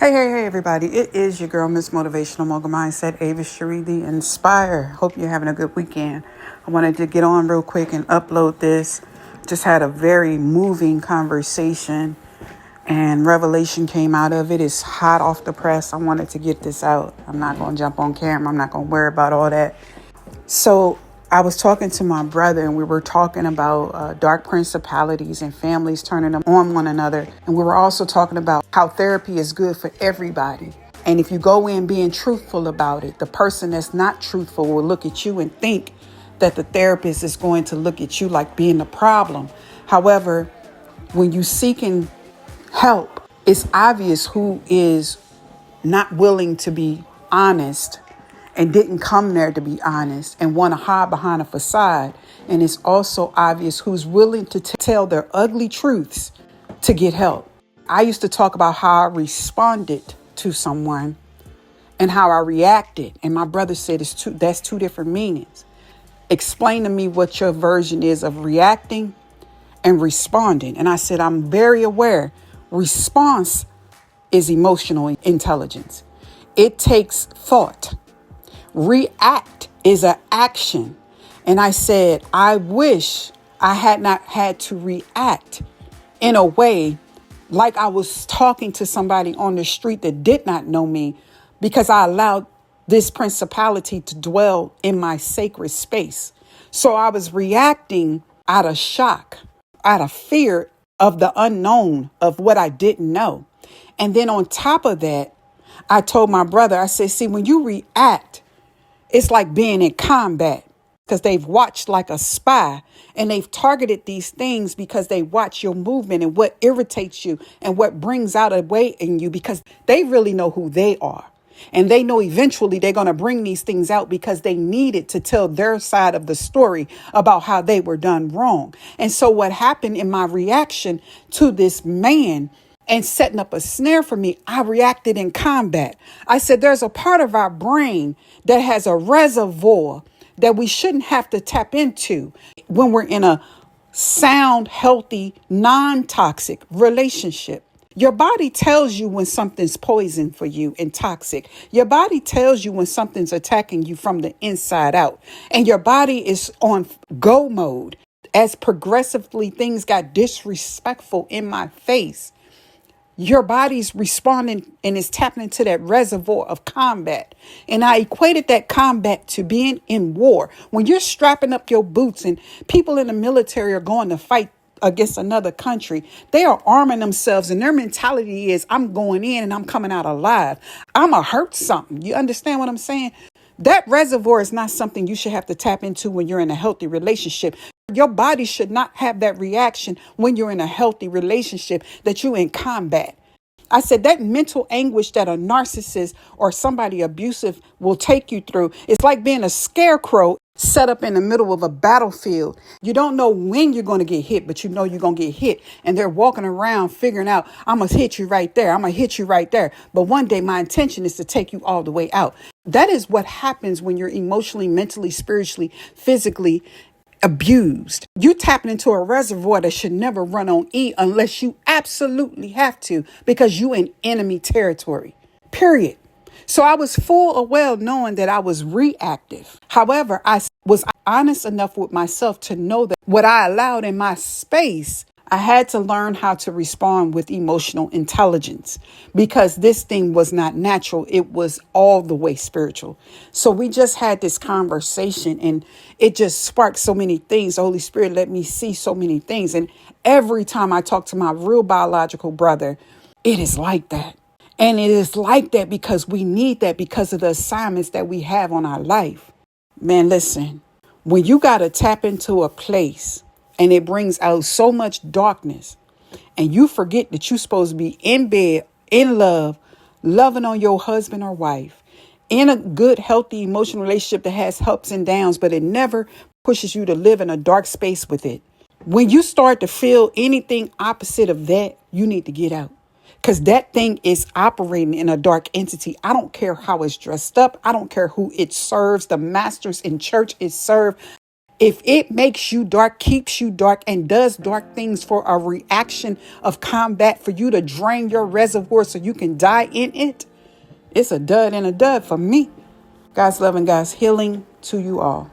Hey, everybody. It is your girl, Miss Motivational Mogul Mindset, Ava Cherie, the Inspire. Hope you're having a good weekend. I wanted to get on real quick and upload this. Just had a very moving conversation and revelation came out of it. It's hot off the press. I wanted to get this out. I'm not going to jump on camera. I'm not going to worry about all that. So I was talking to my brother and we were talking about dark principalities and families turning them on one another. And we were also talking about how therapy is good for everybody. And if you go in being truthful about it, the person that's not truthful will look at you and think that the therapist is going to look at you like being the problem. However, when you seeking help, it's obvious who is not willing to be honest and didn't come there to be honest and want to hide behind a facade. And it's also obvious who's willing to tell their ugly truths to get help. I used to talk about how I responded to someone and how I reacted. And my brother said that's two different meanings. Explain to me what your version is of reacting and responding. And I said, I'm very aware. Response is emotional intelligence. It takes thought. React is an action. And I said, I wish I had not had to react in a way like I was talking to somebody on the street that did not know me, because I allowed this principality to dwell in my sacred space. So I was reacting out of shock, out of fear of the unknown, of what I didn't know. And then on top of that, I told my brother, I said, see, when you react, it's like being in combat, because they've watched like a spy and they've targeted these things because they watch your movement and what irritates you and what brings out a way in you, because they really know who they are. And they know eventually they're going to bring these things out because they need it to tell their side of the story about how they were done wrong. And so what happened in my reaction to this man and setting up a snare for me, I reacted in combat. I said, there's a part of our brain that has a reservoir that we shouldn't have to tap into when we're in a sound, healthy, non-toxic relationship. Your body tells you when something's poison for you and toxic. Your body tells you when something's attacking you from the inside out. And your body is on go mode. As progressively things got disrespectful in my face, your body's responding and is tapping into that reservoir of combat. And I equated that combat to being in war. When you're strapping up your boots and people in the military are going to fight against another country, they are arming themselves and their mentality is, I'm going in and I'm coming out alive. I'm going to hurt something. You understand what I'm saying? That reservoir is not something you should have to tap into when you're in a healthy relationship. Your body should not have that reaction when you're in a healthy relationship, that you're in combat. I said that mental anguish that a narcissist or somebody abusive will take you through, it's like being a scarecrow set up in the middle of a battlefield. You don't know when you're going to get hit, but you know you're going to get hit. And they're walking around figuring out, I'm going to hit you right there. I'm going to hit you right there. But one day my intention is to take you all the way out. That is what happens when you're emotionally, mentally, spiritually, physically abused. You're tapping into a reservoir that should never run on E unless you absolutely have to, because you in enemy territory, period. So I was full aware knowing that I was reactive. However, I was honest enough with myself to know that what I allowed in my space, I had to learn how to respond with emotional intelligence, because this thing was not natural. It was all the way spiritual. So we just had this conversation and it just sparked so many things. The Holy Spirit let me see so many things. And every time I talk to my real biological brother, it is like that. And it is like that because we need that, because of the assignments that we have on our life. Man, listen, when you got to tap into a place and it brings out so much darkness and you forget that you're supposed to be in bed, in love, loving on your husband or wife, in a good, healthy, emotional relationship that has ups and downs, but it never pushes you to live in a dark space with it. When you start to feel anything opposite of that, you need to get out. Because that thing is operating in a dark entity. I don't care how it's dressed up. I don't care who it serves. The masters in church it served. If it makes you dark, keeps you dark, and does dark things for a reaction of combat for you to drain your reservoir so you can die in it, it's a dud and a dud for me. God's love and God's healing to you all.